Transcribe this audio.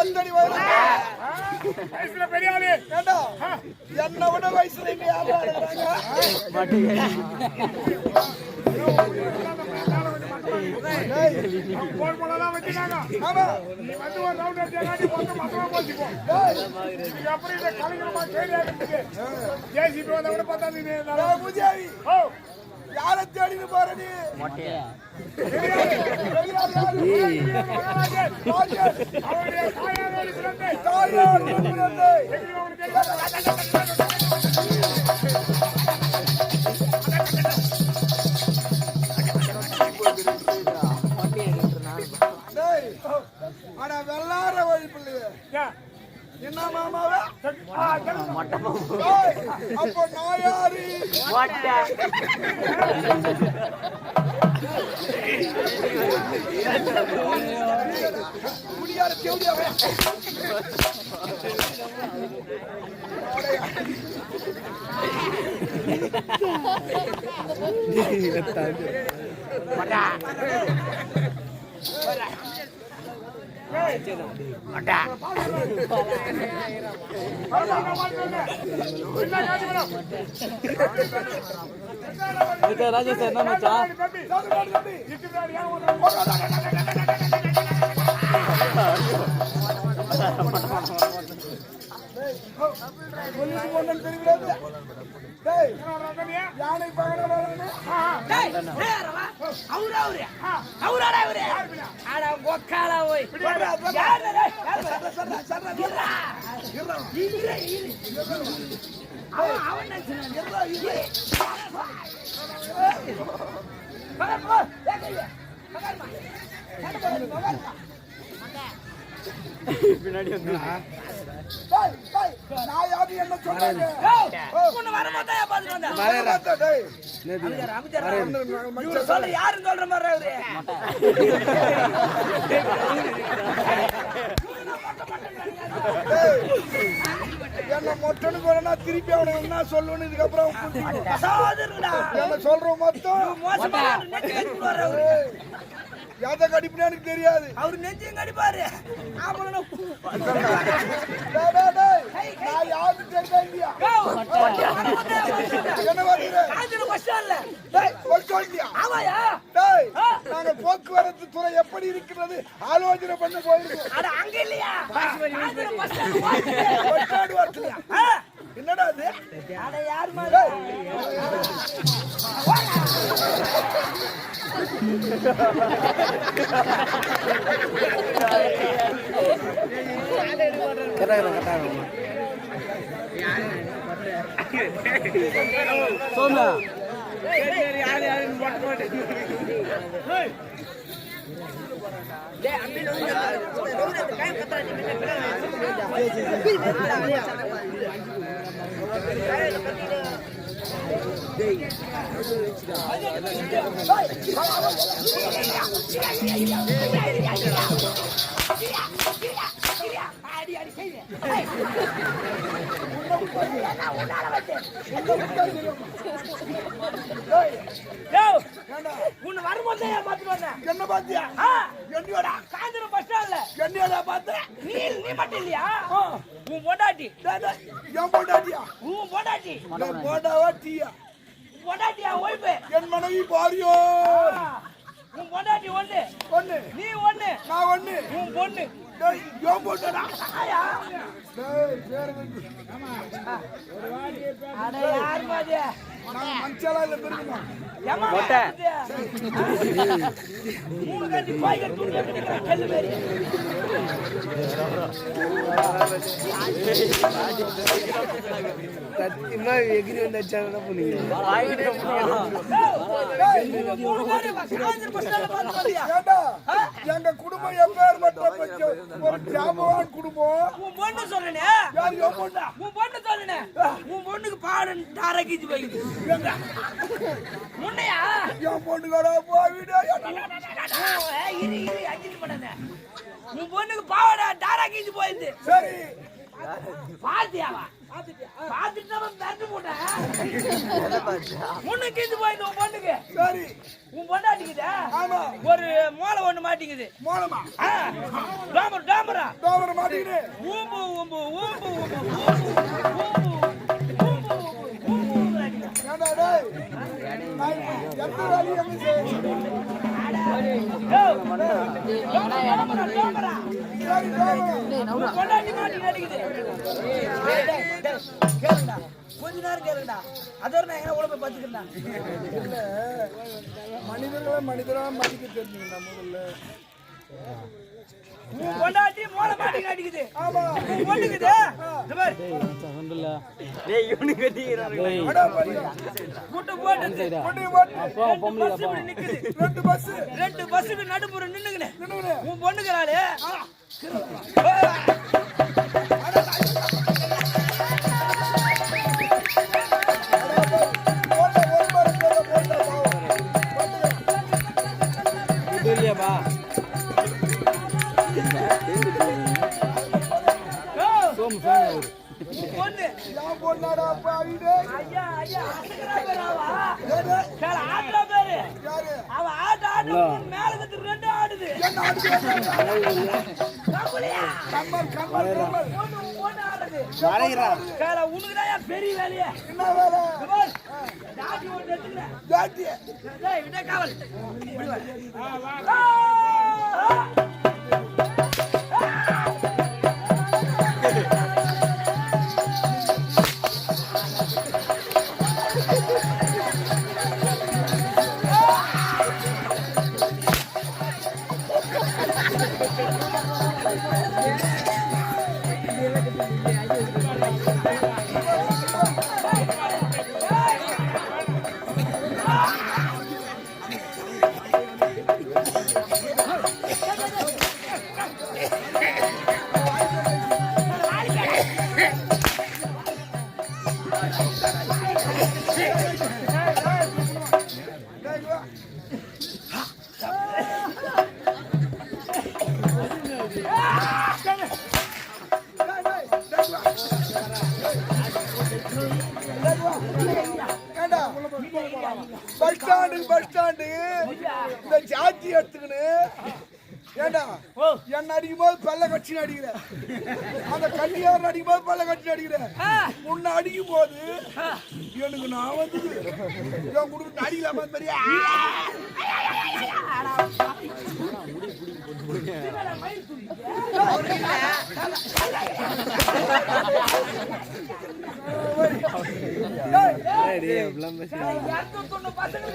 எத்தனை வயசுல பெரிய ஆளு என்ன விட வயசுல இங்க யாரா யார தேடினு பாரு நீ வெள்ளார வழி பிள்ளைய என்ன மாமாவே அப்போ நான் யாரு முடியாத கேள்வியாவே ராஜேஷ் என்ன மச்சா யானை பின்னாடி வந்து என்ன சொல்றாங்க யாருன்னு சொல்ற மாதிரி என்ன மொட்டனு போறேன்னா திருப்பி அவனை என்ன சொல்லணும் இதுக்கப்புறம் என்ன சொல்றோம் மொத்தம் எதை கடிப்புன்னு எனக்கு தெரியாது. அவரு நெஞ்சையும் கடிப்பாரு. நாங்க போக்குவரத்து துறை எப்படி இருக்கிறது ஆலோசனை பண்ண போயிருக்கோம். அங்க இல்லையா என்னடா அது? யார் மாதிரி சோம்யா உன்னை வரும்போது பாத்துட்டு வந்தேன். என்ன பாத்தியா? என்னோட காஞ்சிரம் பஸ் ஸ்டாண்ட்ல என்னோட பாத்து நீ மட்டும் இல்லையா? உன் பொண்டாட்டி என் பொண்டாட்டியா? உன் பொண்டாட்டி போட்டாவா டீயா? பொண்டாட்டியா ஒய்ஃபு என் மனைவி பாரியோ. உன் பொண்டாட்டி ஒண்ணு ஒண்ணு நீ ஒண்ணு நான் ஒண்ணு உன் பொண்ணு என் பொண்டாடா. யார் மாதிரி மஞ்சளா இல்ல பெருமா எகிரி வந்தாச்சாங்க போனீங்க. எங்க குடும்பம் எப்பேற்பட்ட ஒரு ஜாம்பவான் குடும்பம். உன் பொண்ணு சொல்லுனே உன் பொண்ணு சொல்லுனே உன் பொண்ணுக்கு பாடு டாரகிச்சு போயிடுது. முன்னையா என் பொண்ணுக்கடா போவிடா. உன் பொண்ணுக்கு பாவடா டாரகிச்சு போயிடுது. சரி பாத்தியாவா பாத்துட்டு மிரண்டு போட்டேன். முன்னுக்கு போயிடுது உன் பொண்ணுக்கு. சரி உன் பொண்டாட்டிக்குதா ஆமா ஒரு மோளை ஒண்ணு மாட்டிங்குது மோளமா டாமரா டோமர மாட்டிக்கினே ஊம்பு ஊம்பு ஊம்பு ஊம்பு ஏண்டா டேய் நான் எந்த வேலையை எங்க செய்யணும் சரி டோமர பொண்டாட்டி மாட்டி நடிக்குது கொஞ்ச நேரம் கேளுடா அதோட நான் எங்க உள்ள போய் பத்துக்கிறேன் இல்ல மனிதர்களை மனிதரா மதிக்க தெரிஞ்சுக்கணும் முதல்ல உன் பொண்டாட்டி மோளை மாட்டி நடிக்குது ஆமா பொண்ணுக்குது டேய் இவனு கட்டிக்கிறான் அடா பாருங்க கூட்டு போட்டு கொண்டு போட்டு அப்பா பொம்பளை அப்பா நிக்குது ரெண்டு பஸ் 2 பஸ்ஸுக்கு நடுப்புற நின்னுங்கனே நின்னுங்க உன் பொண்ணுக்குறாளே இது இல்லையாப்பா சோமு ஃபேன் அவரு பொண்ணு யான் பொண்ணாடா பாவிடே ஐயா ஐயா அசக்கறா பேராவா ஏடா கேள ஆட்ல பேரு யாரு அவ ஆட்ட மேல கத்து ரெண்டு ஆடுது என்ன ஆடுது கம்பளியா கம்மல் பொண்ணு ஆடுது வரையறா கேள உனக்கு தான் பெரிய வேலையே என்ன வேலை டாடி ஒன்னு எடுத்துக்கிறேன் ஜாட்டி டேய் விட காவல் இப்படி வா ஏண்டா பஸ் ஸ்டாண்டு இந்த ஜாத்தி எடுத்துக்கின்னு ஏண்டா என்ன அடிக்கும் போது பல்ல கட்சி அடிக்கிற அந்த கட்டியார் அடிக்கும் போது பல்ல கட்சி அடிக்கிற உன்னை அடிக்கும் போது எனக்கு நான் வந்து என் குடும்பத்தை அடிக்கலாமா தெரியா டேய் அப்படிலாம் பேசி பசங்க